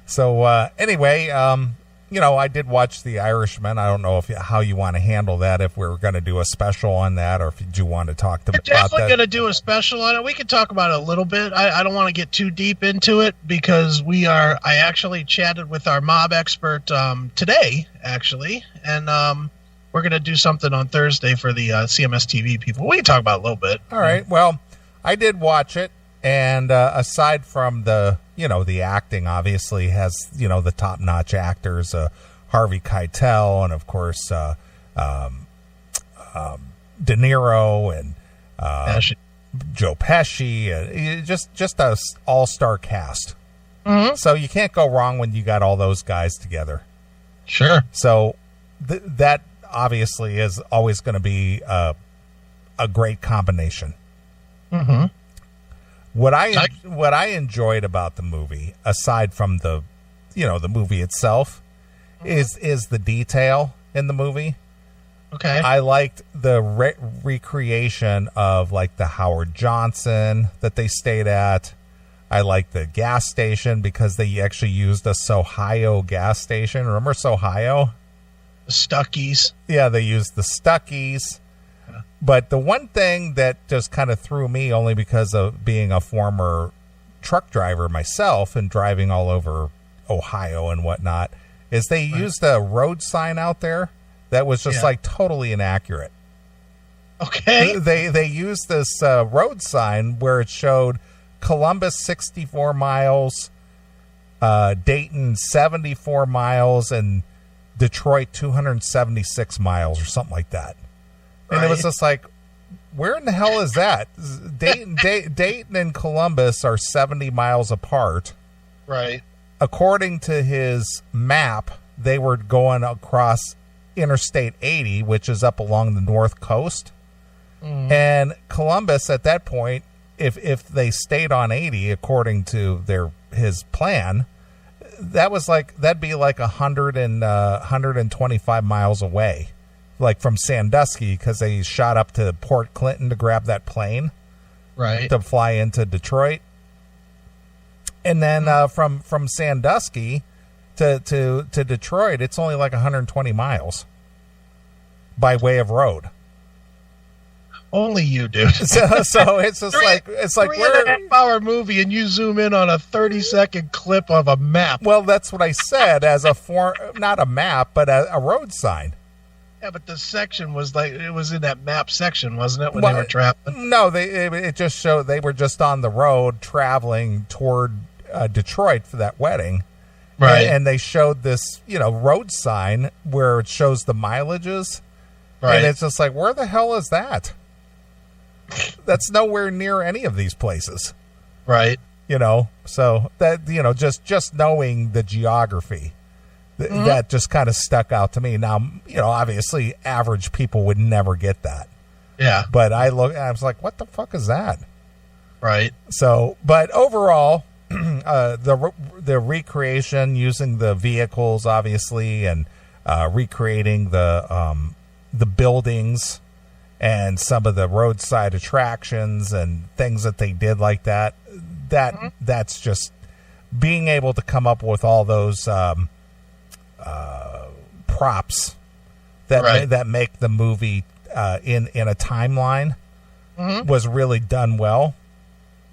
So anyway, I did watch The Irishman. I don't know how you want to handle that, if we're going to do a special on that, or if you want to talk about that. We're definitely going to do a special on it. We can talk about it a little bit. I don't want to get too deep into it because I actually chatted with our mob expert today, actually, and we're going to do something on Thursday for the CMS TV people. We can talk about it a little bit. All right. Well, I did watch it, and aside from the acting, obviously has, the top-notch actors, Harvey Keitel, and of course De Niro and Joe Pesci, just a all-star cast. Mm-hmm. So you can't go wrong when you got all those guys together. Sure. So that obviously is always going to be a great combination. Mm-hmm. What I enjoyed about the movie, aside from the movie itself, is the detail in the movie. Okay. I liked the recreation of like the Howard Johnson that they stayed at. I liked the gas station because they actually used a Sohio gas station. Remember Sohio? The Stuckies. Yeah, they used the Stuckies. But the one thing that just kind of threw me, only because of being a former truck driver myself and driving all over Ohio and whatnot, is they used a road sign out there that was just like totally inaccurate. Okay. They used this road sign where it showed Columbus 64 miles, Dayton 74 miles, and Detroit 276 miles or something like that. And it was just like, where in the hell is that? Dayton and Columbus are 70 miles apart. Right. According to his map, they were going across Interstate 80, which is up along the north coast. Mm. And Columbus, at that point, if they stayed on 80, according to his plan, that'd be like 125 miles away. Like from Sandusky, because they shot up to Port Clinton to grab that plane, right, to fly into Detroit, and then from Sandusky to Detroit, it's only like 120 miles by way of road. Only you, dude. So it's just like we're 3.5-hour movie, and you zoom in on a 30-second clip of a map. Well, that's what I said, as not a map, but a road sign. Yeah, but the section was it was in that map section, wasn't it, when they were traveling? No, it just showed they were just on the road traveling toward Detroit for that wedding. Right. And they showed this, road sign where it shows the mileages. Right. And it's just like, where the hell is that? That's nowhere near any of these places. Right. So that, just knowing the geography. Mm-hmm. That just kind of stuck out to me. Now, obviously average people would never get that. Yeah. But I was like, what the fuck is that? Right. So, but overall, the recreation using the vehicles, obviously, and recreating the buildings and some of the roadside attractions and things that they did like that, that's just being able to come up with all those props that make the movie in a timeline was really done well.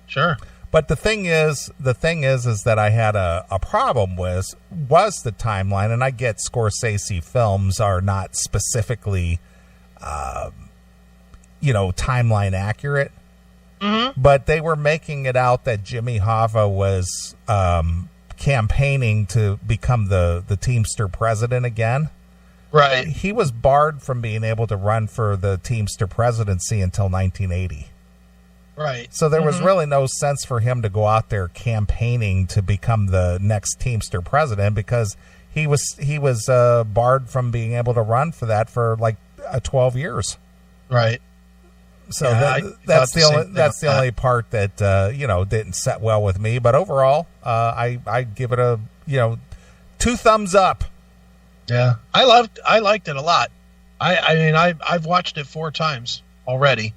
Sure. But the thing is that I had a problem was the timeline, and I get Scorsese films are not specifically timeline accurate. Mm-hmm. But they were making it out that Jimmy Hoffa was campaigning to become the Teamster president again. Right. He was barred from being able to run for the Teamster presidency until 1980. Right. So there was really no sense for him to go out there campaigning to become the next Teamster president, because he was barred from being able to run for that for like 12 years. Right. So that's the only part that didn't set well with me. But overall, I give it a 2 thumbs up. Yeah, I liked it a lot. I've watched it 4 times already,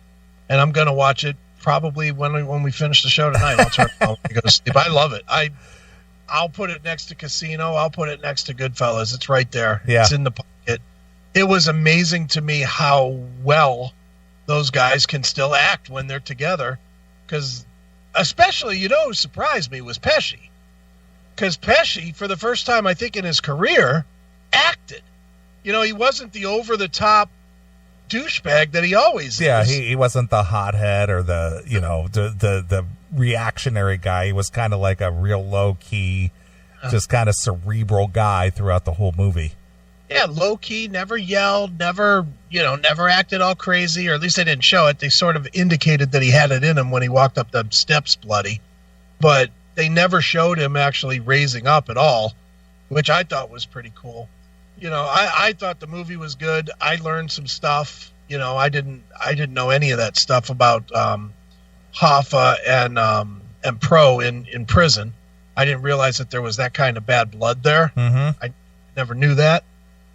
and I'm gonna watch it probably when we finish the show tonight. I'll turn it on and go to sleep. I love it. I'll put it next to Casino. I'll put it next to Goodfellas. It's right there. Yeah. It's in the pocket. It was amazing to me how well those guys can still act when they're together. Because especially, who surprised me was Pesci. Because Pesci, for the first time, I think, in his career, acted. He wasn't the over-the-top douchebag that he always is. Yeah, he wasn't the hothead or the, the reactionary guy. He was kind of like a real low-key, just kind of cerebral guy throughout the whole movie. Yeah, low-key, never yelled, never acted all crazy, or at least they didn't show it. They sort of indicated that he had it in him when he walked up the steps bloody. But they never showed him actually raising up at all, which I thought was pretty cool. I thought the movie was good. I learned some stuff. I didn't know any of that stuff about Hoffa and Pro in prison. I didn't realize that there was that kind of bad blood there. Mm-hmm. I never knew that.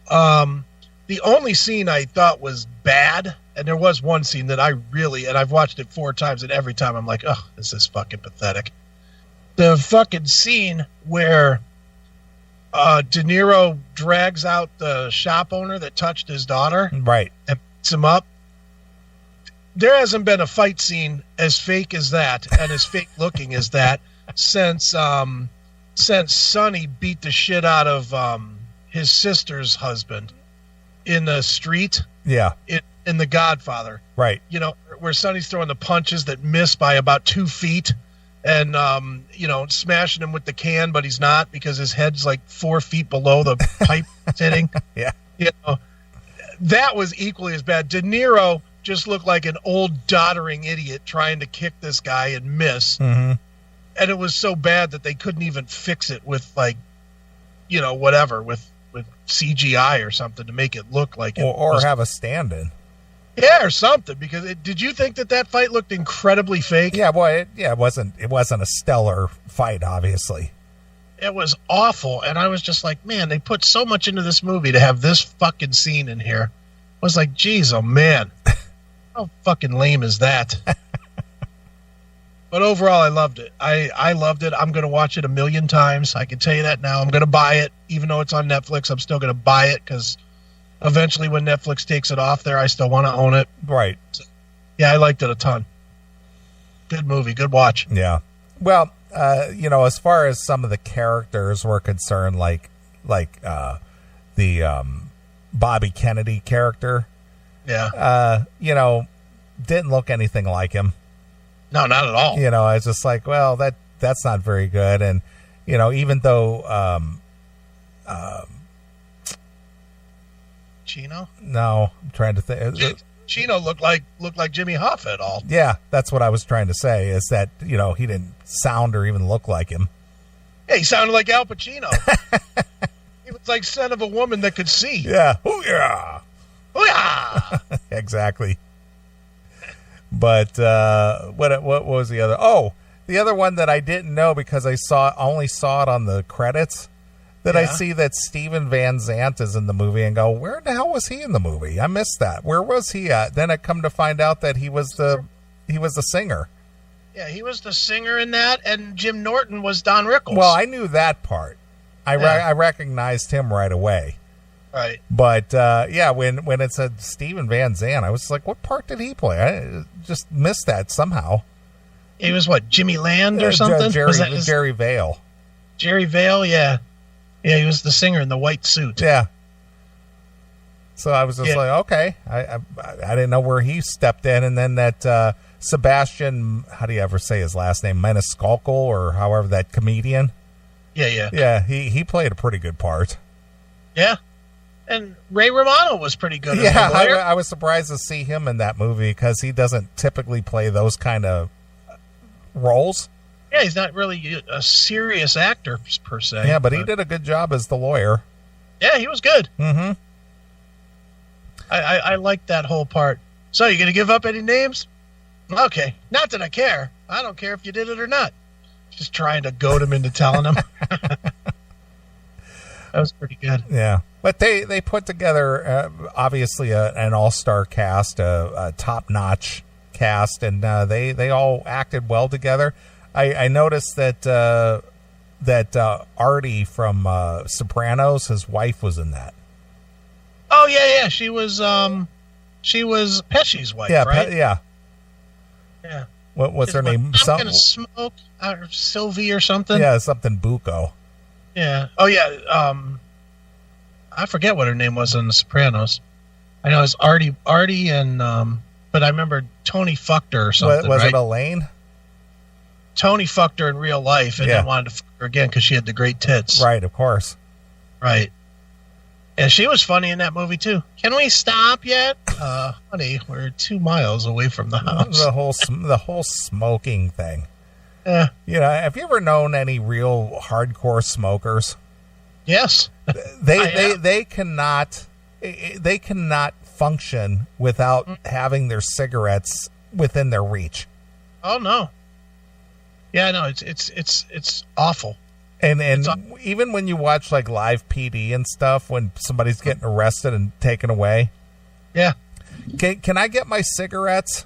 The only scene I thought was bad, and there was one scene that and I've watched it 4 times, and every time I'm like, oh, this is fucking pathetic. The fucking scene where De Niro drags out the shop owner that touched his daughter, right, and beats him up. There hasn't been a fight scene as fake as that and as fake looking as that since Sonny beat the shit out of his sister's husband in the street. Yeah, in The Godfather. Right. Where Sonny's throwing the punches that miss by about 2 feet. And, smashing him with the can, but he's not because his head's like 4 feet below the pipe hitting. Yeah. That was equally as bad. De Niro just looked like an old doddering idiot trying to kick this guy and miss. Mm-hmm. And it was so bad that they couldn't even fix it with whatever, with CGI or something to make it look like it. Or have a stand-in. Yeah, or something. Because did you think that fight looked incredibly fake? Yeah, boy. It wasn't a stellar fight, obviously. It was awful, and I was just like, man, they put so much into this movie to have this fucking scene in here. I was like, geez, oh man, how fucking lame is that? But overall, I loved it. I loved it. I'm going to watch it 1,000,000 times. I can tell you that now. I'm going to buy it, even though it's on Netflix. I'm still going to buy it because eventually, when Netflix takes it off there, I still want to own it. Right. So, yeah, I liked it a ton. Good movie. Good watch. Yeah. Well, as far as some of the characters were concerned, like the Bobby Kennedy character. Yeah. Didn't look anything like him. No, not at all. I was just like, well, that's not very good. And, even though Chino? No, I'm trying to think. Chino looked like Jimmy Hoffa at all. Yeah, that's what I was trying to say, is that, he didn't sound or even look like him. Yeah, he sounded like Al Pacino. He was like son of a woman that could see. Yeah. Oh, yeah. Oh, yeah. Exactly. But what was the other? Oh, the other one that I didn't know because I only saw it on the credits. I see that Steven Van Zandt is in the movie and go, where the hell was he in the movie? I missed that. Where was he at? Then I come to find out that he was the singer. Yeah, he was the singer in that, and Jim Norton was Don Rickles. Well, I knew that part. I recognized him right away. Right. But when it said Steven Van Zandt, I was like, what part did he play? I just missed that somehow. He was what, Jimmy Land or something? Jerry Vale. Jerry Vale, yeah. Yeah, he was the singer in the white suit. Yeah. So I was just like, okay. I didn't know where he stepped in. And then that Sebastian, how do you ever say his last name? Maniscalco, or however, that comedian. Yeah. Yeah, he played a pretty good part. Yeah. And Ray Romano was pretty good. Yeah, I was surprised to see him in that movie because he doesn't typically play those kind of roles. Yeah, he's not really a serious actor per se. Yeah, but he did a good job as the lawyer. Yeah, he was good. Mm-hmm. I liked that whole part. So, you going to give up any names? Okay. Not that I care. I don't care if you did it or not. Just trying to goad him into telling him. That was pretty good. Yeah. But they put together, obviously, an all-star cast, a top-notch cast, and they all acted well together. I noticed that that Artie from Sopranos, his wife, was in that. Oh yeah. She was Pesci's wife, right? Yeah. What's her name? I'm gonna smoke, or Sylvie or something. Yeah, something Bucco. Yeah. Oh yeah. I forget what her name was in The Sopranos. I know it's Artie, and but I remember Tony fucked her or something. Was right? it Elaine? Tony fucked her in real life and then wanted to fuck her again because she had the great tits. Right, of course. Right. And she was funny in that movie too. Can we stop yet? Honey, we're 2 miles away from the house. The whole smoking thing. Yeah. You know, have you ever known any real hardcore smokers? Yes. They cannot function without having their cigarettes within their reach. Oh no. Yeah, no, it's awful. And even when you watch like live PD and stuff, when somebody's getting arrested and taken away. Yeah. Can I get my cigarettes?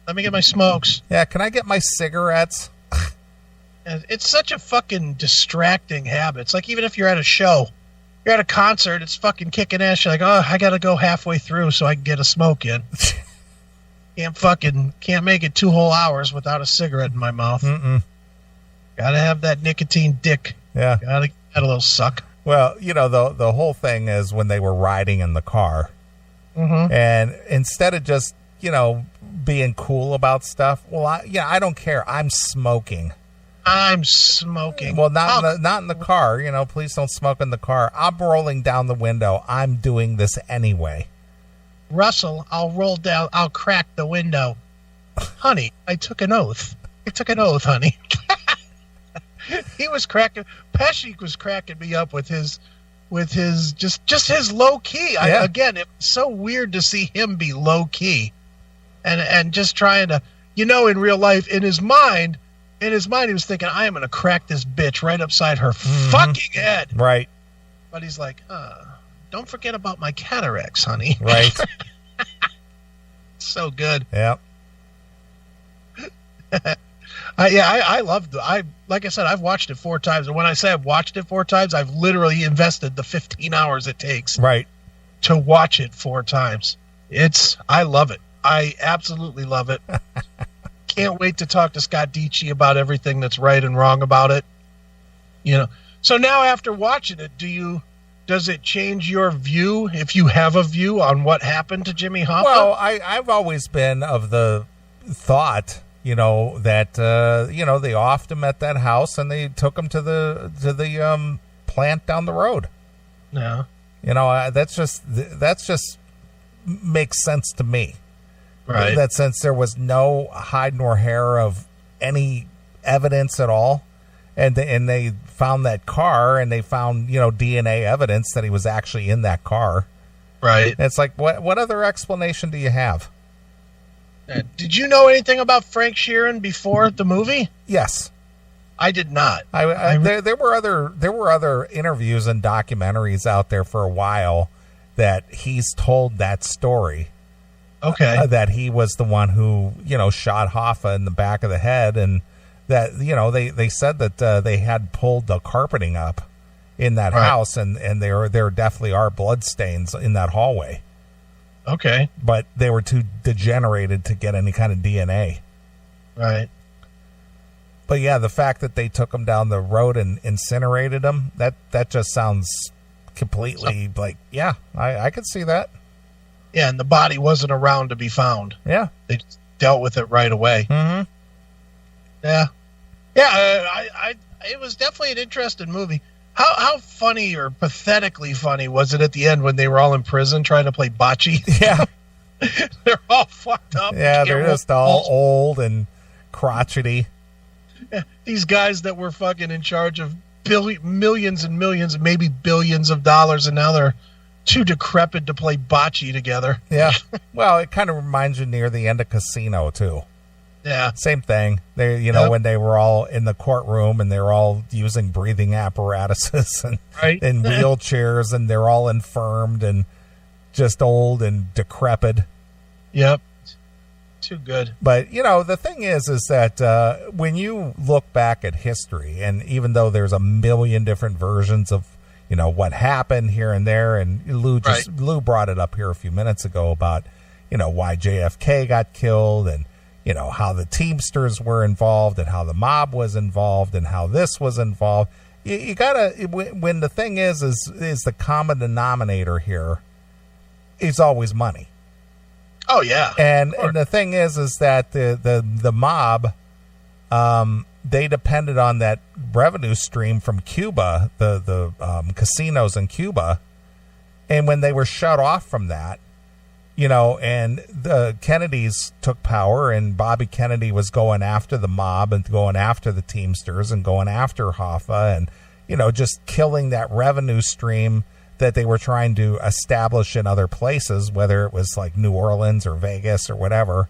Let me get my smokes. Yeah, can I get my cigarettes? It's such a fucking distracting habit. It's like even if you're at a show, you're at a concert, it's fucking kicking ass. You're like, oh, I got to go halfway through so I can get a smoke in. Can't make it 2 whole hours without a cigarette in my mouth. Gotta have that nicotine dick. Yeah. Gotta get a little suck. Well, you know, the whole thing is when they were riding in the car. And instead of just, you know, being cool about stuff, well, I don't care. I'm smoking. Well, not in the car. You know, please don't smoke in the car. I'm rolling down the window. I'm doing this anyway. Russell, I'll crack the window. Honey, I took an oath. Honey. He was cracking. Pesci was cracking me up with his just his low key. Yeah. Again, it's so weird to see him be low key, and just trying to, you know, in real life, in his mind, he was thinking, I am going to crack this bitch right upside her fucking head. Right. But he's like, don't forget about my cataracts, honey. Right. So good. Yeah. I loved it. Like I said, I've watched it 4 times. And when I say I've watched it 4 times, I've literally invested the 15 hours it takes to watch it 4 times. I love it. I absolutely love it. Can't wait to talk to Scott Dietschy about everything that's right and wrong about it. You know. So now after watching it, does it change your view, if you have a view, on what happened to Jimmy Hoffa? Well, I've always been of the thought, you know, that you know, they offed him at that house and they took him to the plant down the road. Yeah. You know, that's just makes sense to me. Right. That since there was no hide nor hair of any evidence at all, and they found that car and they found, you know, DNA evidence that he was actually in that car. Right. It's like, what other explanation do you have? Did you know anything about Frank Sheeran before the movie? Yes. I did not. There were other interviews and documentaries out there for a while that he's told that story. Okay. That he was the one who, you know, shot Hoffa in the back of the head, and that, you know, they said that they had pulled the carpeting up in that house, and there definitely are blood stains in that hallway. Okay. But they were too degenerated to get any kind of DNA. Right. But yeah, the fact that they took him down the road and incinerated him, that just sounds completely like, yeah, I could see that. Yeah, and the body wasn't around to be found. Yeah. They just dealt with it right away. Mm-hmm. Yeah. Yeah, it was definitely an interesting movie. How funny or pathetically funny was it at the end when they were all in prison trying to play bocce? Yeah. They're all fucked up. Yeah, they're just all old and crotchety. Yeah, these guys that were fucking in charge of millions and millions, maybe billions of dollars, and now they're too decrepit to play bocce together. Yeah. Well, it kind of reminds you near the end of Casino, too. Yeah. Same thing. They, you know, when they were all in the courtroom and they were all using breathing apparatuses and in wheelchairs, and they're all infirmed and just old and decrepit. Yep. Too good. But, the thing is that when you look back at history, and even though there's a million different versions of, what happened here and there, and Lou brought it up here a few minutes ago about, why JFK got killed, and, how the Teamsters were involved, and how the mob was involved, and how this was involved. You gotta, when the thing is the common denominator here is always money. Oh yeah. And the thing is that the mob, they depended on that revenue stream from Cuba, the casinos in Cuba. And when they were shut off from that, and the Kennedys took power, and Bobby Kennedy was going after the mob and going after the Teamsters and going after Hoffa and, just killing that revenue stream that they were trying to establish in other places, whether it was like New Orleans or Vegas or whatever.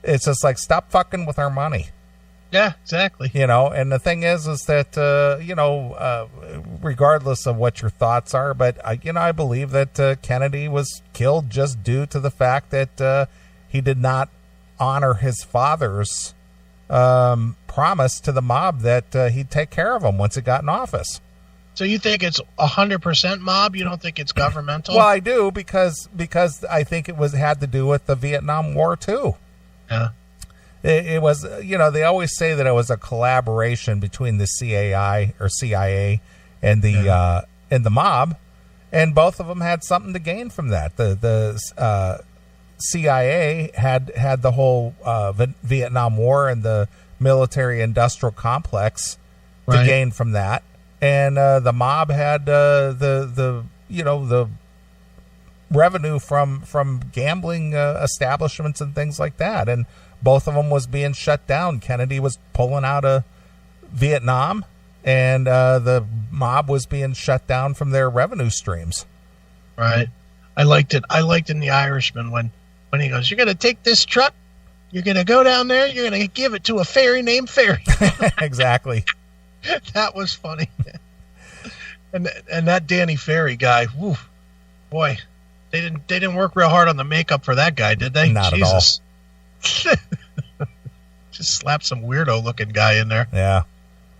It's just like, stop fucking with our money. Yeah, exactly. And the thing is that, regardless of what your thoughts are, but, I believe that Kennedy was killed just due to the fact that he did not honor his father's promise to the mob that he'd take care of him once he got in office. So you think it's 100% mob? You don't think it's governmental? Well, I do because I think it had to do with the Vietnam War too. Yeah. It was, they always say that it was a collaboration between the CIA and the mob, and both of them had something to gain from that. The CIA had the whole Vietnam War and the military-industrial complex to gain from that, and the mob had the revenue from gambling establishments and things like that, and both of them was being shut down. Kennedy was pulling out of Vietnam, and the mob was being shut down from their revenue streams. Right. I liked it. I liked in The Irishman when he goes, "You're going to take this truck, you're going to go down there, you're going to give it to a fairy named Fairy." Exactly. That was funny. And that Danny Ferry guy, woo, boy, they didn't work real hard on the makeup for that guy, did they? Not Jesus. At all. Just slap some weirdo looking guy in there. Yeah.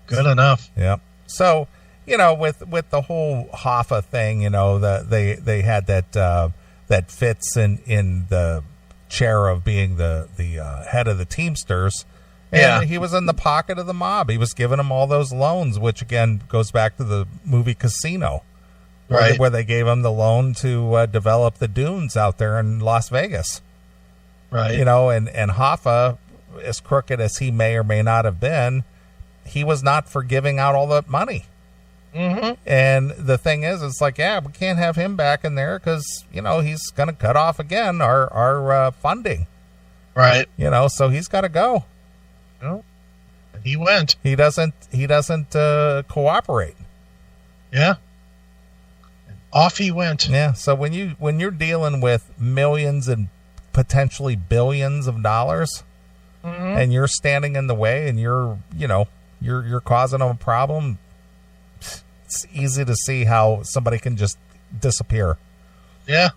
Good enough. Yeah. So, with the whole Hoffa thing, they had that Fitz in the chair of being the head of the Teamsters. And he was in the pocket of the mob. He was giving them all those loans, which again goes back to the movie Casino, where they gave him the loan to develop the dunes out there in Las Vegas. Right. And Hoffa, as crooked as he may or may not have been, he was not for giving out all that money. Mm-hmm. And the thing is, it's like, we can't have him back in there because, he's going to cut off again our funding. Right. So he's got to go. Well, he went. He doesn't cooperate. Yeah. And off he went. Yeah. So when you're dealing with millions and potentially billions of dollars, and you're standing in the way, and you're causing them a problem, it's easy to see how somebody can just disappear. Yeah.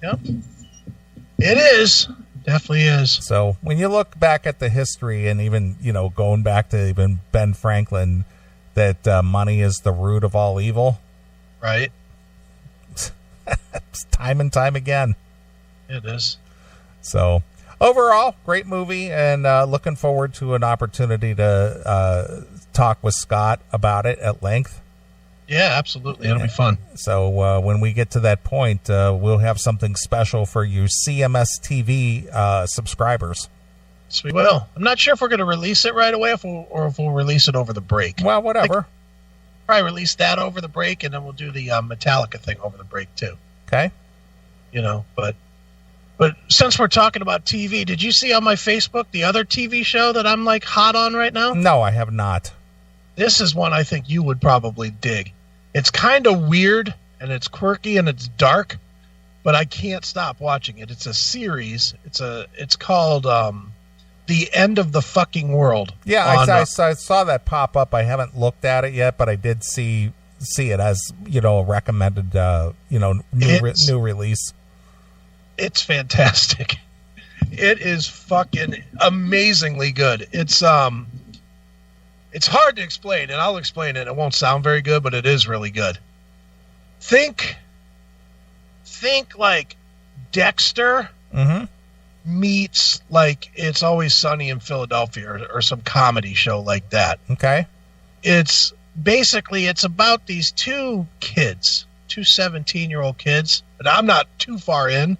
Yep. It is. Definitely is. So when you look back at the history, and even going back to even Ben Franklin, that money is the root of all evil. Right. Time and time again. It is. So overall, great movie, and looking forward to an opportunity to talk with Scott about it at length. Yeah, absolutely. It'll be fun. So when we get to that point, we'll have something special for you CMS TV subscribers. Yes, we will. I'm not sure if we're going to release it right away or if we'll release it over the break. Well, whatever. Probably release that over the break, and then we'll do the Metallica thing over the break too. Okay. But since we're talking about TV, did you see on my Facebook the other TV show that I'm like hot on right now? No, I have not. This is one I think you would probably dig. It's kind of weird, and it's quirky, and it's dark, but I can't stop watching it. It's a series. It's called The End of the Fucking World. Yeah, I saw that pop up. I haven't looked at it yet, but I did see it as a recommended new release. It's fantastic. It is fucking amazingly good. It's hard to explain, and I'll explain it. It won't sound very good, but it is really good. Think like Dexter meets like It's Always Sunny in Philadelphia or some comedy show like that. Okay. It's about these two kids, two 17-year-old kids, and I'm not too far in.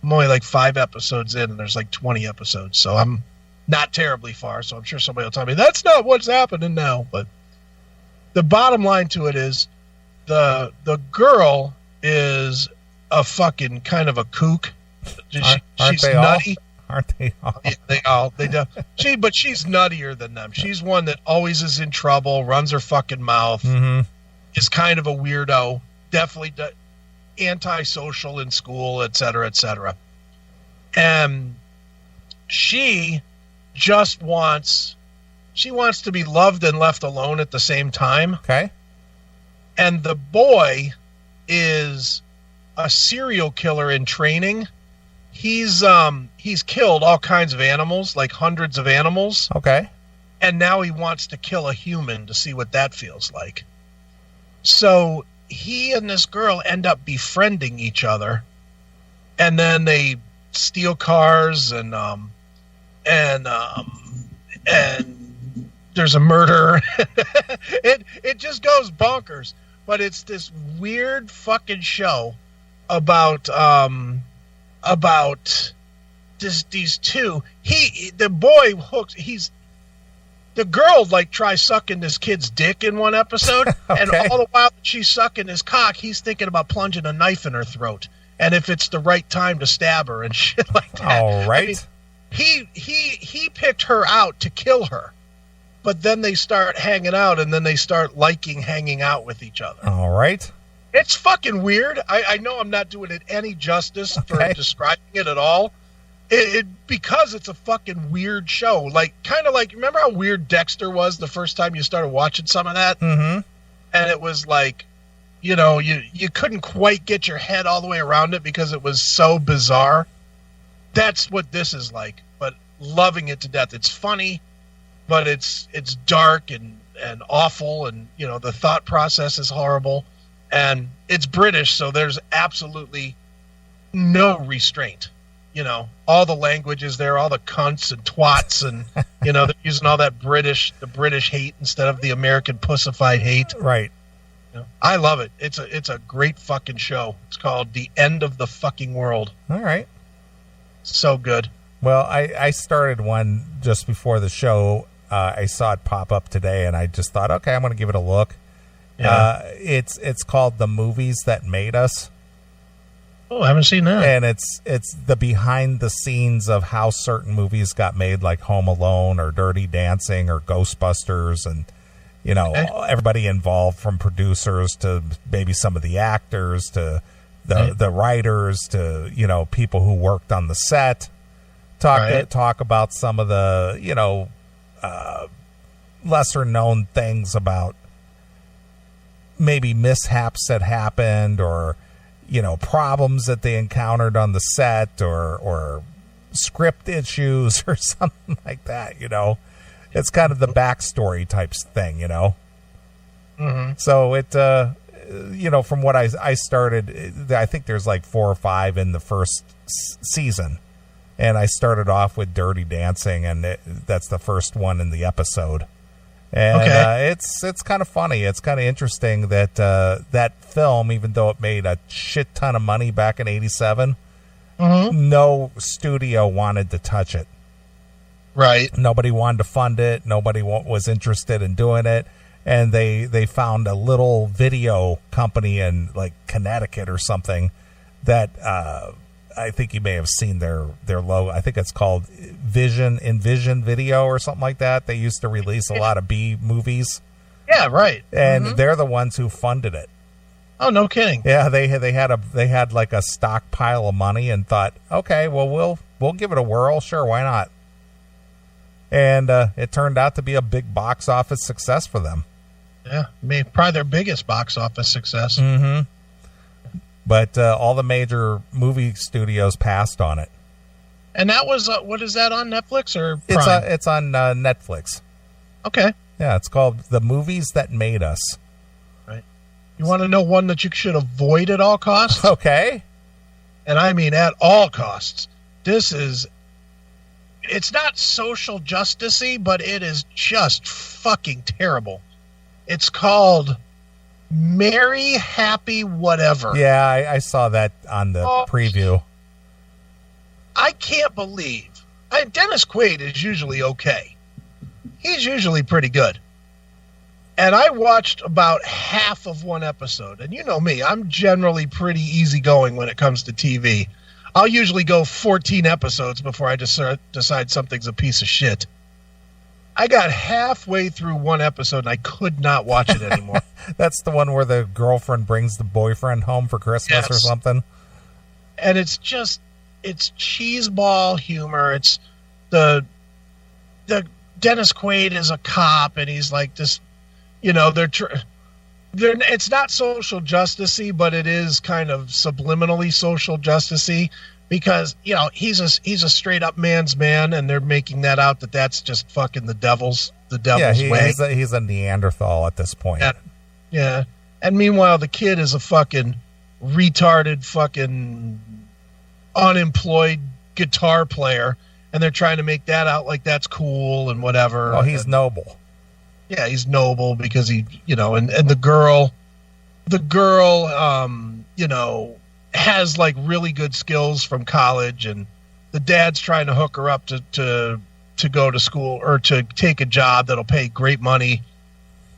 I'm only like 5 episodes in, and there's like 20 episodes, so I'm not terribly far, so I'm sure somebody will tell me that's not what's happening now. But the bottom line to it is the girl is a fucking kind of a kook. She's nutty. Aren't they all? They do. But she's nuttier than them. She's one that always is in trouble, runs her fucking mouth, is kind of a weirdo, definitely antisocial in school, et cetera, and she just wants to be loved and left alone at the same time. Okay. And the boy is a serial killer in training. He's killed all kinds of animals, like hundreds of animals. Okay. And now he wants to kill a human to see what that feels like. So he and this girl end up befriending each other, and then they steal cars and there's a murder. It just goes bonkers. But it's this weird fucking show about just these two. The boy hooks. The girl like tries sucking this kid's dick in one episode, okay. And all the while that she's sucking his cock, he's thinking about plunging a knife in her throat, and if it's the right time to stab her and shit like that. All right. I mean, he picked her out to kill her, but then they start hanging out, and then they start liking hanging out with each other. All right. It's fucking weird. I know I'm not doing it any justice for describing it at all. Because it's a fucking weird show. Like, kind of like, remember how weird Dexter was the first time you started watching some of that? Mm-hmm. And it was like, you couldn't quite get your head all the way around it because it was so bizarre. That's what this is like, but loving it to death. It's funny, but it's dark and awful, and, the thought process is horrible. And it's British, so there's absolutely no restraint. All the language is there, all the cunts and twats, and they're using all that the British hate instead of the American pussified hate. Right. I love it. It's a great fucking show. It's called The End of the Fucking World. All right. So good. Well, I started one just before the show. I saw it pop up today, and I just thought, okay, I'm going to give it a look. Yeah. It's called The Movies That Made Us. Oh, I haven't seen that. And it's the behind the scenes of how certain movies got made, like Home Alone or Dirty Dancing or Ghostbusters, and everybody involved, from producers to maybe some of the actors to the writers to people who worked on the set. Talk about some of the lesser known things about maybe mishaps that happened, or problems that they encountered on the set, or script issues or something like that. It's kind of the backstory types thing, Mm-hmm. So it, from what I started, I think there's like 4 or 5 in the first season, and I started off with Dirty Dancing, and that's the first one in the episode. And it's kind of funny. It's kind of interesting that that film, even though it made a shit ton of money back in '87, no studio wanted to touch it. Right. Nobody wanted to fund it. Nobody was interested in doing it. And they found a little video company in like Connecticut or something that I think you may have seen their logo. I think it's called Envision Video or something like that. They used to release a lot of B movies. Yeah, right. And they're the ones who funded it. Oh, no kidding. Yeah, they had like a stockpile of money and thought, okay, well we'll give it a whirl. Sure, why not? And it turned out to be a big box office success for them. Yeah, probably their biggest box office success. Mm-hmm. But all the major movie studios passed on it. And that was what is that on Netflix or Prime? It's on Netflix. Okay. Yeah, it's called The Movies That Made Us. Right. You want to know one that you should avoid at all costs? Okay. And I mean at all costs. It's not social justice-y, but it is just fucking terrible. It's called Merry Happy Whatever. Yeah, I saw that on the preview. I can't believe. Dennis Quaid is usually okay. He's usually pretty good. And I watched about half of one episode. And you know me, I'm generally pretty easygoing when it comes to TV. I'll usually go 14 episodes before I decide something's a piece of shit. I got halfway through one episode and I could not watch it anymore. That's the one where the girlfriend brings the boyfriend home for Christmas or something? And it's cheeseball humor. It's the Dennis Quaid is a cop and he's like this, it's not social justice-y, but it is kind of subliminally social justice-y because, he's a straight up man's man and they're making that out that's just fucking the devil's way. He's a Neanderthal at this point. Yeah. And meanwhile, the kid is a fucking retarded fucking unemployed guitar player and they're trying to make that out like that's cool and whatever. Well, he's noble. Yeah, he's noble because he, and the girl, has like really good skills from college, and the dad's trying to hook her up to go to school or to take a job that'll pay great money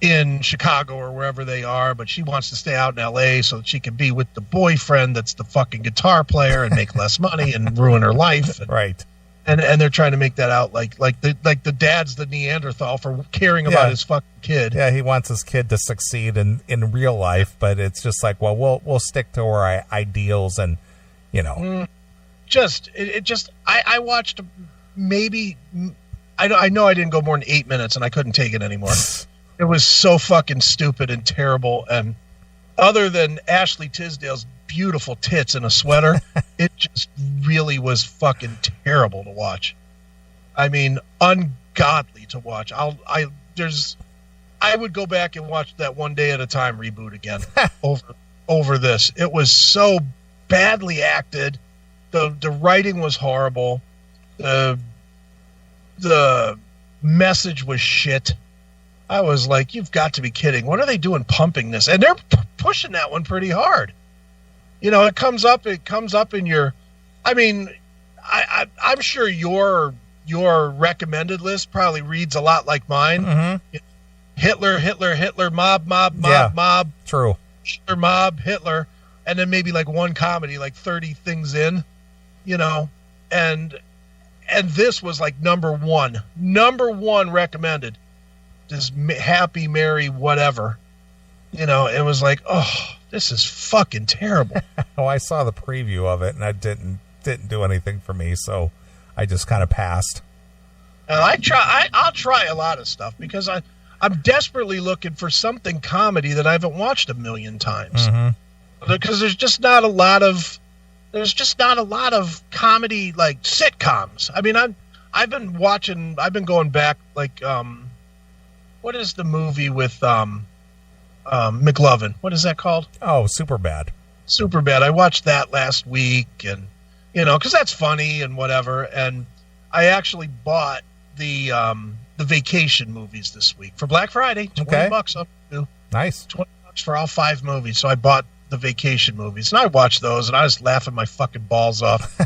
in Chicago or wherever they are, but she wants to stay out in LA so that she can be with the boyfriend that's the fucking guitar player and make less money and ruin her life. Right. And they're trying to make that out like the dad's the Neanderthal for caring about his fucking kid. Yeah, he wants his kid to succeed in real life, but it's just like, well, we'll stick to our ideals and, I watched maybe I know I didn't go more than 8 minutes and I couldn't take it anymore. It was so fucking stupid and terrible, and other than Ashley Tisdale's beautiful tits in a sweater, it just really was fucking terrible to watch. I mean, ungodly to watch. I would go back and watch that One Day at a Time reboot again over this. It was so badly acted. The writing was horrible. The message was shit. I was like, you've got to be kidding. What are they doing pumping this? And they're pushing that one pretty hard. It comes up in your, I mean, I'm sure your recommended list probably reads a lot like mine. Mm-hmm. Hitler, mob. True. Hitler, mob, Hitler. And then maybe like one comedy, like 30 things in, and this was like number one recommended. Just happy, merry, whatever. It was like, oh, this is fucking terrible. Oh, I saw the preview of it, and I didn't do anything for me, so I just kind of passed. And I'll try a lot of stuff because I'm desperately looking for something comedy that I haven't watched a million times. Mm-hmm. Because there's just not a lot of comedy like sitcoms. I mean, I've been going back like what is the movie with McLovin? What is that called? Oh, Superbad. I watched that last week, and because that's funny and whatever. And I actually bought the Vacation movies this week for Black Friday. $20 up to. Nice. $20 for all 5 movies. So I bought the Vacation movies, and I watched those, and I was laughing my fucking balls off.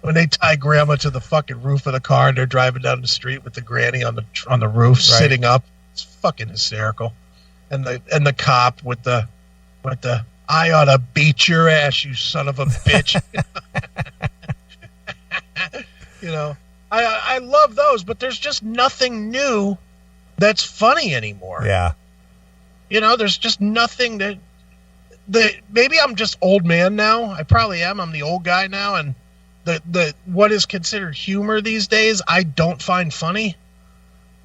When they tie grandma to the fucking roof of the car and they're driving down the street with the granny on the roof, sitting up, it's fucking hysterical. And the cop with the I ought to beat your ass, you son of a bitch. I love those, but there's just nothing new that's funny anymore. Yeah. There's just nothing that maybe I'm just old man now. I probably am. I'm the old guy now, and the what is considered humor these days I don't find funny.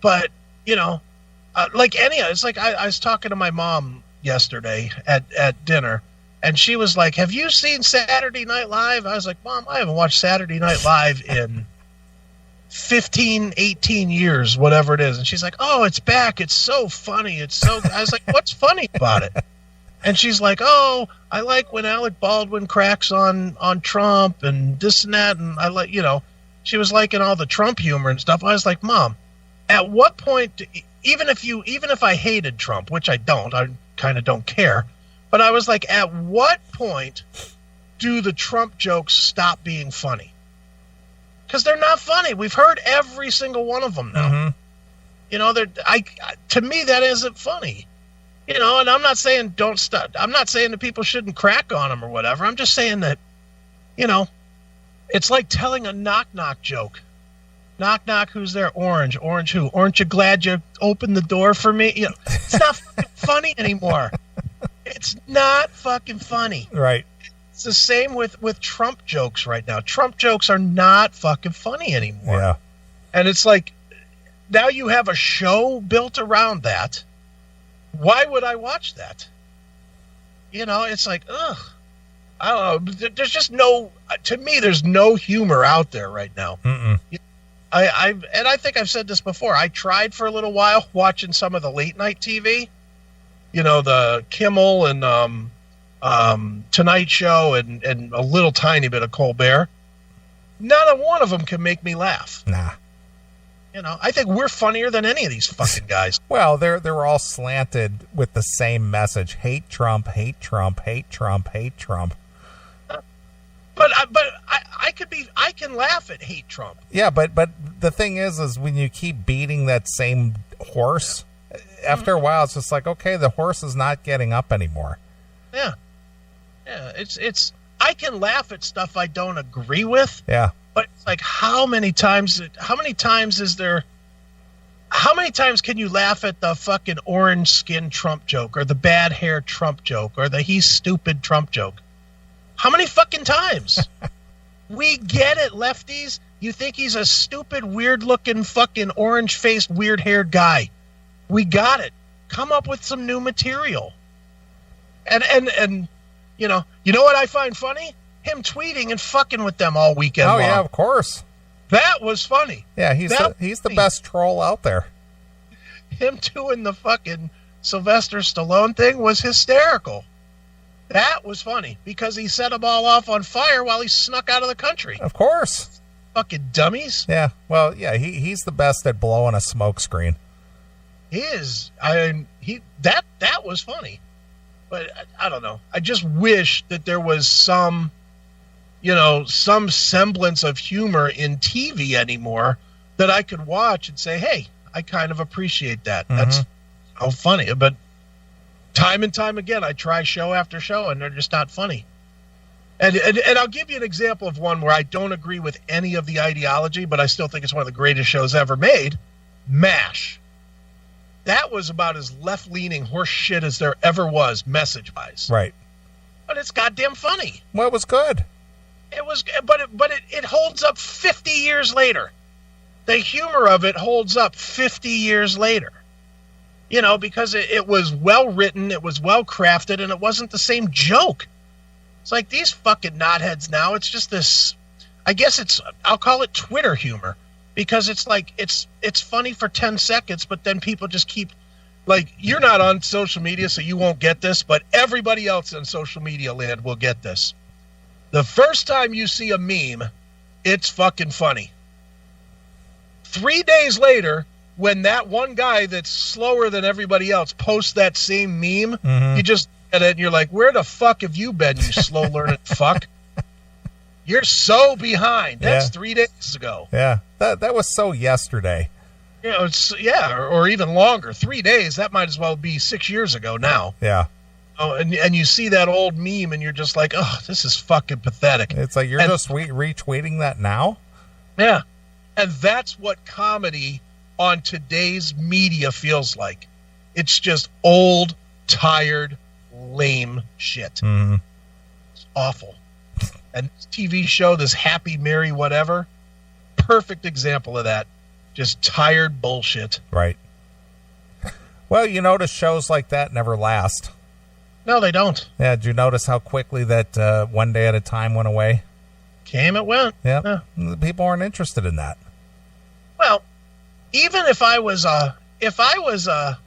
But it's like I was talking to my mom yesterday at dinner, And she was like, have you seen Saturday Night Live? I was like, Mom, I haven't watched Saturday Night Live in 15, 18 years, whatever it is. And she's like, oh, it's back. It's so funny. I was like, what's funny about it? And she's like, oh, I like when Alec Baldwin cracks on Trump and this and that. And I like, she was liking all the Trump humor and stuff. I was like, Mom, at what point, even if I hated Trump, which I don't, I kind of don't care. But I was like, at what point do the Trump jokes stop being funny? Because they're not funny. We've heard every single one of them now. Mm-hmm. To me, that isn't funny. And I'm not saying don't stop. I'm not saying that people shouldn't crack on them or whatever. I'm just saying that, it's like telling a knock-knock joke. Knock, knock, who's there? Orange. Orange who? Aren't you glad you opened the door for me? It's not funny anymore. It's not fucking funny. Right. It's the same with Trump jokes right now. Trump jokes are not fucking funny anymore. Yeah. And it's like, now you have a show built around that. Why would I watch that? It's like, ugh. I don't know. There's just to me, there's no humor out there right now. Mm-mm. I think I've said this before. I tried for a little while watching some of the late night TV. The Kimmel and Tonight Show and a little tiny bit of Colbert. Not one of them can make me laugh. Nah. I think we're funnier than any of these fucking guys. Well, they're all slanted with the same message: hate Trump, hate Trump, hate Trump, hate Trump. But I can laugh at hate Trump. Yeah, but the thing is when you keep beating that same horse, after a while it's just like, okay, the horse is not getting up anymore. Yeah. Yeah, it's I can laugh at stuff I don't agree with. Yeah. But it's like how many times can you laugh at the fucking orange skin Trump joke or the bad hair Trump joke or the he's stupid Trump joke? How many fucking times? We get it, lefties. You think he's a stupid, weird-looking, fucking orange-faced, weird-haired guy. We got it. Come up with some new material. And you know what I find funny? Him tweeting and fucking with them all weekend long. Yeah, of course. That was funny. Yeah, he's the best troll out there. Him doing the fucking Sylvester Stallone thing was hysterical. That was funny because he set them all off on fire while he snuck out of the country. Of course. Fucking dummies. Yeah. Well, yeah, he's the best at blowing a smoke screen. He is. That was funny. But I don't know. I just wish that there was some semblance of humor in TV anymore that I could watch and say, hey, I kind of appreciate that. Mm-hmm. That's how funny. But time and time again, I try show after show, and they're just not funny. And I'll give you an example of one where I don't agree with any of the ideology, but I still think it's one of the greatest shows ever made, MASH. That was about as left-leaning horse shit as there ever was, message-wise. Right. But it's goddamn funny. Well, it was good. It was, but it holds up 50 years later. The humor of it holds up 50 years later. Because it was well written, it was well crafted, and it wasn't the same joke. It's like these fucking knotheads now. It's just this. I guess I'll call it Twitter humor, because it's like it's funny for 10 seconds, but then people just keep like, you're not on social media, so you won't get this, but everybody else in social media land will get this. The first time you see a meme, it's fucking funny. 3 days later, when that one guy that's slower than everybody else posts that same meme, mm-hmm. You just get it and you're like, where the fuck have you been, you slow learning fuck? You're so behind. That's 3 days ago. Yeah, that was so yesterday. Or even longer. 3 days, that might as well be 6 years ago now. Yeah. Oh, and you see that old meme and you're just like, oh, this is fucking pathetic. It's like you're just retweeting that now? Yeah. And that's what comedy on today's media feels like. It's just old, tired, lame shit. Mm-hmm. It's awful. And this TV show, this Happy, Merry, whatever, perfect example of that. Just tired bullshit. Right. Well, the shows like that never last. No, they don't. Yeah, did you notice how quickly that One Day at a Time went away? Came, it went. Yeah. People aren't interested in that. Well, even if I was a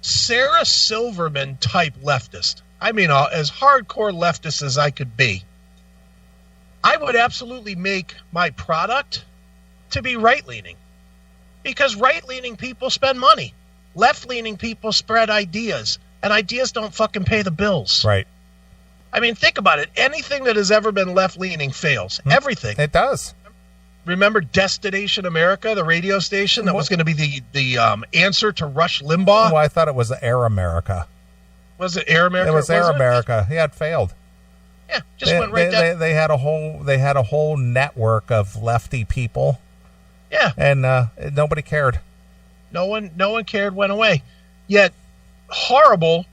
Sarah Silverman type leftist, I mean, as hardcore leftist as I could be, I would absolutely make my product to be right-leaning, because right-leaning people spend money. Left-leaning people spread ideas, and ideas don't fucking pay the bills. Right. I mean, think about it. Anything that has ever been left-leaning fails. Everything. It does. Remember Destination America, the radio station that was going to be the answer to Rush Limbaugh? Well, I thought it was Air America. Was it Air America? It was Air America. Yeah, it failed. Yeah, went right down. They had a whole network of lefty people. Yeah, and nobody cared. No one cared. Went away. Yet horrible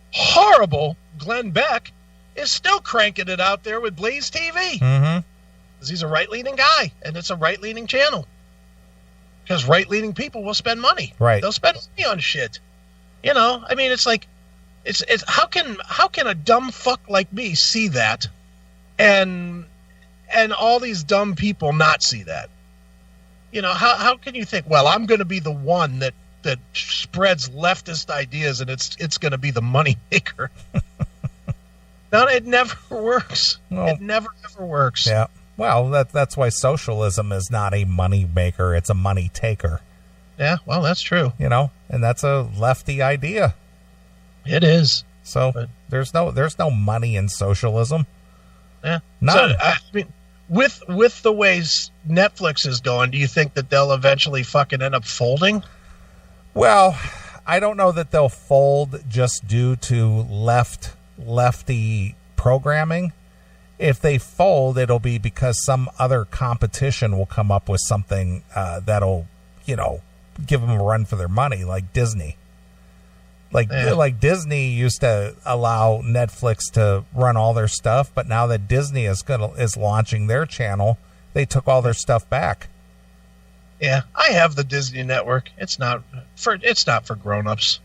Glenn Beck is still cranking it out there with Blaze TV. Mm-hmm. Because he's a right-leaning guy, and it's a right-leaning channel. Because right-leaning people will spend money. Right. They'll spend money on shit. You know, I mean, it's like, it's how can a dumb fuck like me see that, and all these dumb people not see that? You know, how can you think, well, I'm going to be the one that spreads leftist ideas, and it's going to be the money maker? No, it never works. Well, it never ever works. Yeah. Well, that's why socialism is not a money maker; it's a money taker. Yeah. Well, that's true. You know, and that's a lefty idea. It is. So there's no money in socialism. Yeah. None. So, I mean, with the ways Netflix is going, do you think that they'll eventually fucking end up folding? Well, I don't know that they'll fold just due to lefty programming. If they fold, it'll be because some other competition will come up with something that'll, give them a run for their money, like Disney. Like Disney used to allow Netflix to run all their stuff, but now that Disney is launching their channel, they took all their stuff back. Yeah, I have the Disney network. It's not for grown-ups.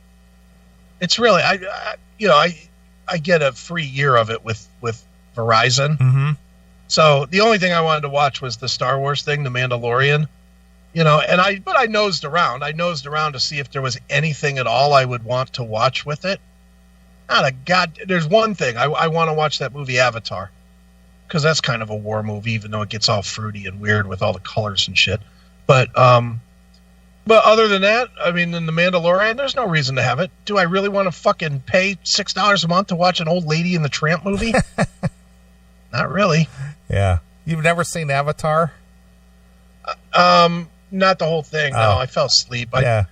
It's really I get a free year of it with Verizon. Mm-hmm. So the only thing I wanted to watch was the Star Wars thing, The Mandalorian. But I nosed around. I nosed around to see if there was anything at all I would want to watch with it. Not a god. There's one thing. I want to watch that movie Avatar, because that's kind of a war movie, even though it gets all fruity and weird with all the colors and shit. But other than that, I mean, in The Mandalorian, there's no reason to have it. Do I really want to fucking pay $6 a month to watch an old Lady and the Tramp movie? Not really. Yeah. You've never seen Avatar? Not the whole thing. No, I fell asleep. I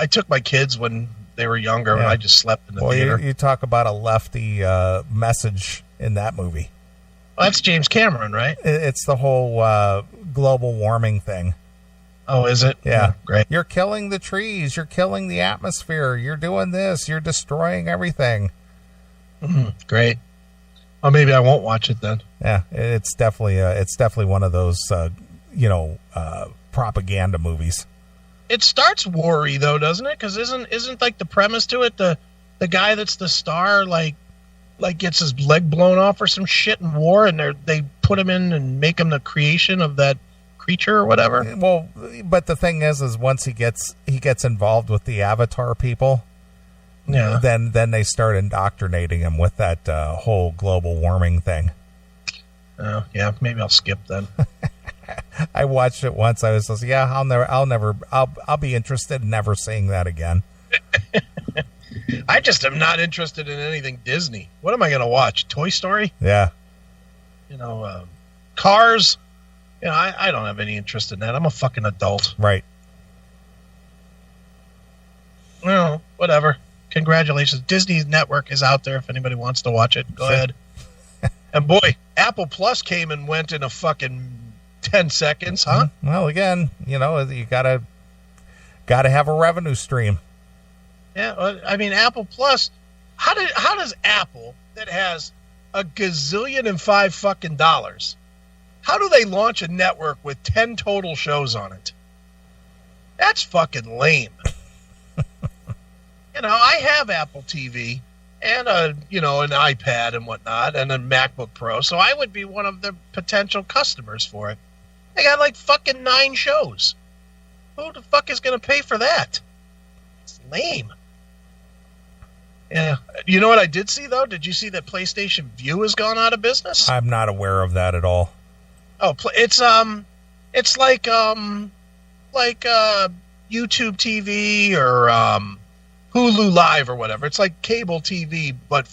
took my kids when they were younger, and I just slept in the theater. You talk about a lefty message in that movie. Well, that's James Cameron, right? It's the whole global warming thing. Oh, is it? Yeah. Great. You're killing the trees. You're killing the atmosphere. You're doing this. You're destroying everything. Great. Well, maybe I won't watch it then. Yeah, it's definitely one of those propaganda movies. It starts war-y though, doesn't it? Because isn't like the premise to it the guy that's the star like gets his leg blown off or some shit in war, and they put him in and make him the creation of that creature or whatever. Well, but the thing is once he gets involved with the Avatar people, yeah, then they start indoctrinating him with that whole global warming thing. Oh yeah, maybe I'll skip then. I watched it once. I was like, yeah, I'll be interested in never seeing that again. I just am not interested in anything Disney. What am I going to watch? Toy Story? Yeah. Cars? I don't have any interest in that. I'm a fucking adult. Right. Well, whatever. Congratulations. Disney's network is out there if anybody wants to watch it. Go ahead. And boy, Apple Plus came and went in a fucking 10 seconds, huh? Well, again, you gotta have a revenue stream. Yeah, I mean, Apple Plus. How does Apple, that has a gazillion and $5 fucking dollars, how do they launch a network with 10 total shows on it? That's fucking lame. I have Apple TV, and an iPad and whatnot, and a MacBook Pro. So I would be one of the potential customers for it. They got like fucking 9 shows. Who the fuck is going to pay for that? It's lame. Yeah. You know what I did see, though? Did you see that PlayStation Vue has gone out of business? I'm not aware of that at all. Oh, it's like YouTube TV or Hulu Live or whatever. It's like cable TV, but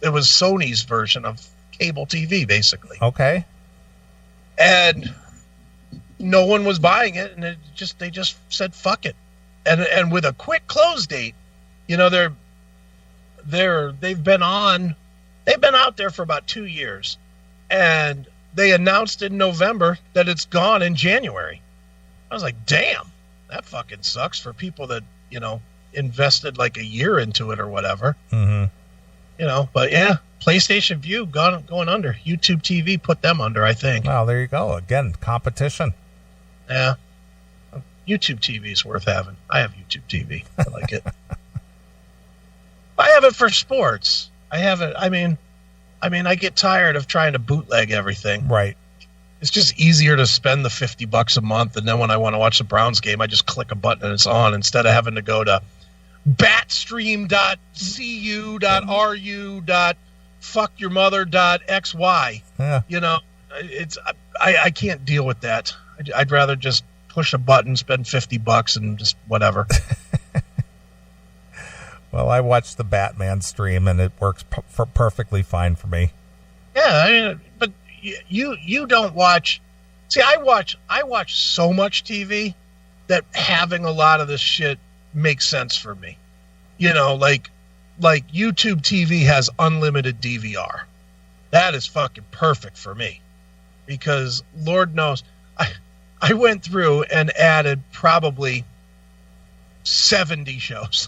it was Sony's version of cable TV, basically. Okay. And no one was buying it, and they just said fuck it. And with a quick close date, they've been out there for about 2 years, and they announced in November that it's gone in January. I was like, damn, that fucking sucks for people that, invested like a year into it or whatever. Mm-hmm. But yeah, PlayStation Vue going under. YouTube TV put them under, I think. Well, there you go. Again, competition. Yeah. YouTube TV is worth having. I have YouTube TV. I like it. I have it for sports. I have it. I mean, I get tired of trying to bootleg everything. Right. It's just easier to spend the $50 a month, and then when I want to watch the Browns game, I just click a button and it's on instead of having to go to batstream.cu.ru.fuckyourmother.xy. Yeah. I can't deal with that. I'd rather just push a button, spend $50 and just whatever. Well, I watched the Batman stream, and it works perfectly fine for me. Yeah, but you don't watch. See, I watch so much TV that having a lot of this shit makes sense for me. Like YouTube TV has unlimited DVR. That is fucking perfect for me, because Lord knows I went through and added probably 70 shows.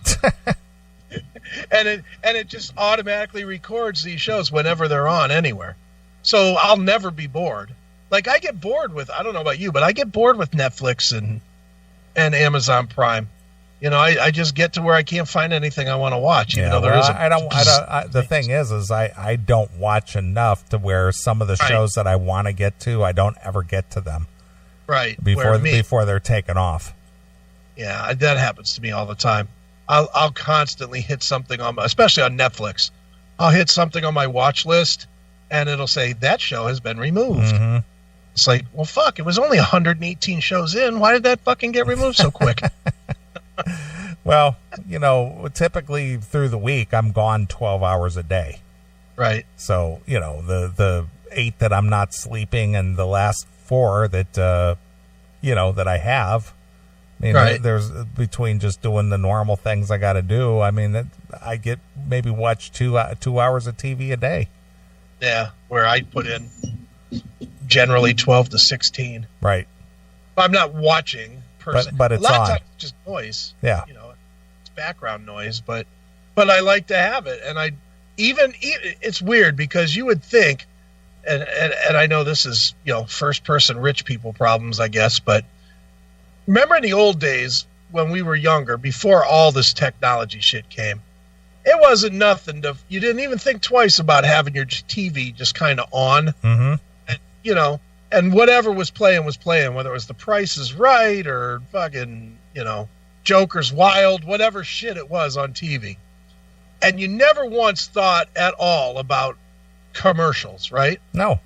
and it just automatically records these shows whenever they're on anywhere. So I'll never be bored. Like, I get bored with, I don't know about you, but I get bored with Netflix and Amazon Prime. I just get to where I can't find anything I want to watch. Even though there is the thing is I don't watch enough to where some of the shows that I want to get to, I don't ever get to them. Right. Before they're taken off. Yeah, that happens to me all the time. I'll constantly hit something especially on Netflix. I'll hit something on my watch list, and it'll say that show has been removed. Mm-hmm. It's like, well, fuck, it was only 118 shows in. Why did that fucking get removed so quick? Well, typically through the week, I'm gone 12 hours a day. Right. So, the 8 that I'm not sleeping and the last 4 that, that I have. I mean, there's between just doing the normal things I got to do. I mean, I get maybe watch 2 hours of TV a day. Yeah, where I put in generally 12 to 16. Right. I'm not watching per se. But it's a lot on. of times it's just noise. Yeah. It's background noise, but I like to have it. And even it's weird because you would think, and I know this is, first person rich people problems, I guess, but remember in the old days when we were younger, before all this technology shit came, it wasn't nothing you didn't even think twice about having your TV just kind of on. Mm-hmm. And, and whatever was playing, whether it was The Price is Right or fucking, Joker's Wild, whatever shit it was on TV. And you never once thought at all about commercials, right? No.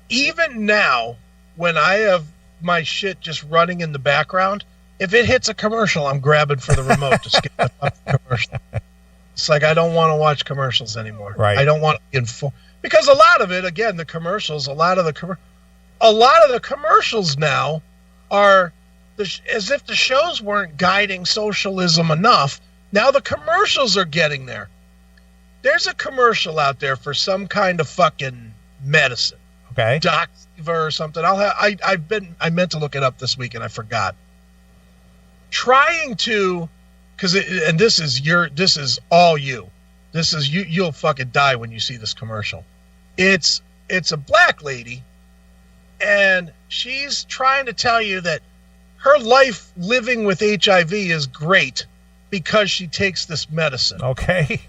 Even now, when I have my shit just running in the background, if it hits a commercial, I'm grabbing for the remote to skip the fucking commercial. It's like I don't want to watch commercials anymore. Right. I don't want to inform, because a lot of it, again, the commercials, a lot of the commercials now are as if the shows weren't guiding socialism enough. Now the commercials are getting there. There's a commercial out there for some kind of fucking medicine. Okay. Doxiva or something. I meant to look it up this week and I forgot. Trying to, this is all you. This is you. You'll fucking die when you see this commercial. It's a black lady, and she's trying to tell you that her life living with HIV is great because she takes this medicine. Okay.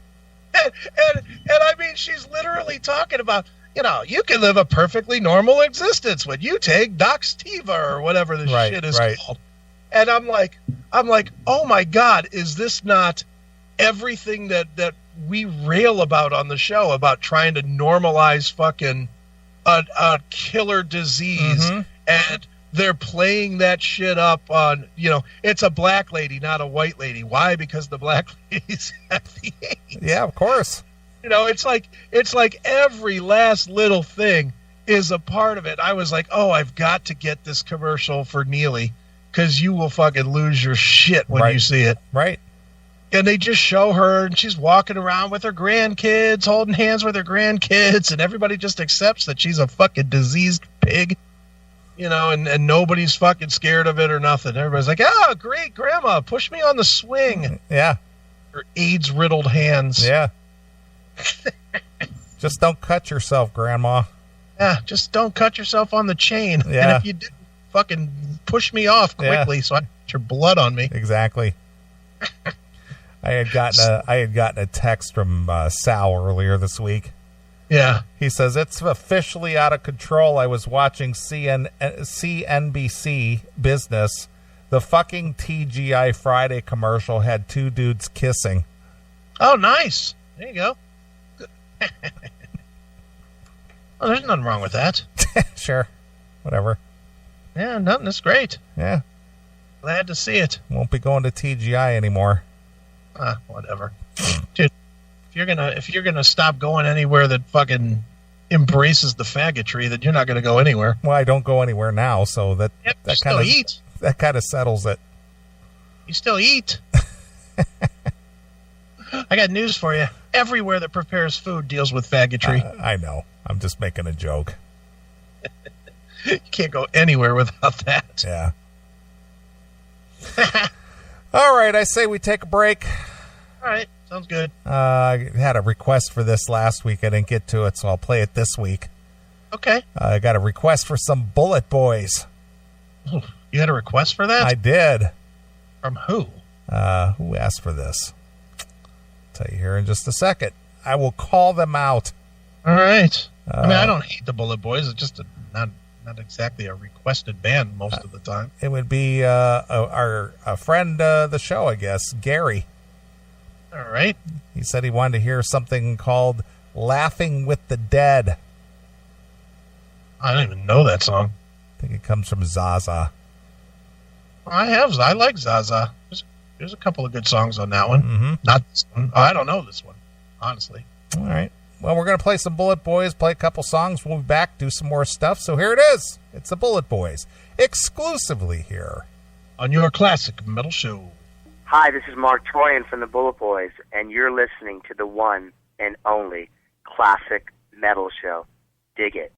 and I mean, she's literally talking about, you can live a perfectly normal existence when you take Doxtiva or whatever this shit is called. And I'm like, oh my God, is this not everything that we rail about on the show about trying to normalize fucking a killer disease? And they're playing that shit up on, it's a black lady, not a white lady. Why? Because the black ladies have the AIDS. Yeah, of course. It's like every last little thing is a part of it. I was like, oh, I've got to get this commercial for Neeley, because you will fucking lose your shit when you see it. Right. And they just show her, and she's walking around with her grandkids, holding hands with her grandkids, and everybody just accepts that she's a fucking diseased pig. And nobody's fucking scared of it or nothing. Everybody's like, oh, great, Grandma, push me on the swing. Yeah. Her AIDS-riddled hands. Yeah. Just don't cut yourself, Grandma. Yeah, just don't cut yourself on the chain. Yeah. And if you did, fucking push me off quickly so I get your blood on me. Exactly. I had gotten a text from Sal earlier this week. Yeah. He says, it's officially out of control. I was watching CNBC Business. The fucking TGI Friday commercial had two dudes kissing. Oh, nice. There you go. Well, there's nothing wrong with that. Sure. Whatever. Yeah, nothing. That's great. Yeah. Glad to see it. Won't be going to TGI anymore. Whatever. Dude, if you're gonna stop going anywhere that fucking embraces the faggotry, then you're not gonna go anywhere. Well, I don't go anywhere now, so that kind of eat. That kind of settles it. You still eat. I got news for you. Everywhere that prepares food deals with faggotry. I know. I'm just making a joke. You can't go anywhere without that. Yeah. All right, I say we take a break. All right, sounds good. I had a request for this last week. I didn't get to it, so I'll play it this week. Okay. I got a request for some Bullet Boys. Oh, you had a request for that? I did. From who? Who asked for this? I'll tell you here in just a second. I will call them out. All right. I don't hate the Bullet Boys. It's just not exactly a requested band most of the time. It would be a friend of the show, I guess, Gary. All right. He said he wanted to hear something called Laughing with the Dead. I don't even know that song. I think it comes from Zaza. I like Zaza. There's a couple of good songs on that one. Mm-hmm. Not this one. I don't know this one, honestly. All right. Well, we're going to play some Bullet Boys, play a couple songs. We'll be back, do some more stuff. So here it is. It's the Bullet Boys, exclusively here on your classic metal show. Hi, this is Mark Troyan from the Bullet Boys, and you're listening to the one and only classic metal show. Dig it.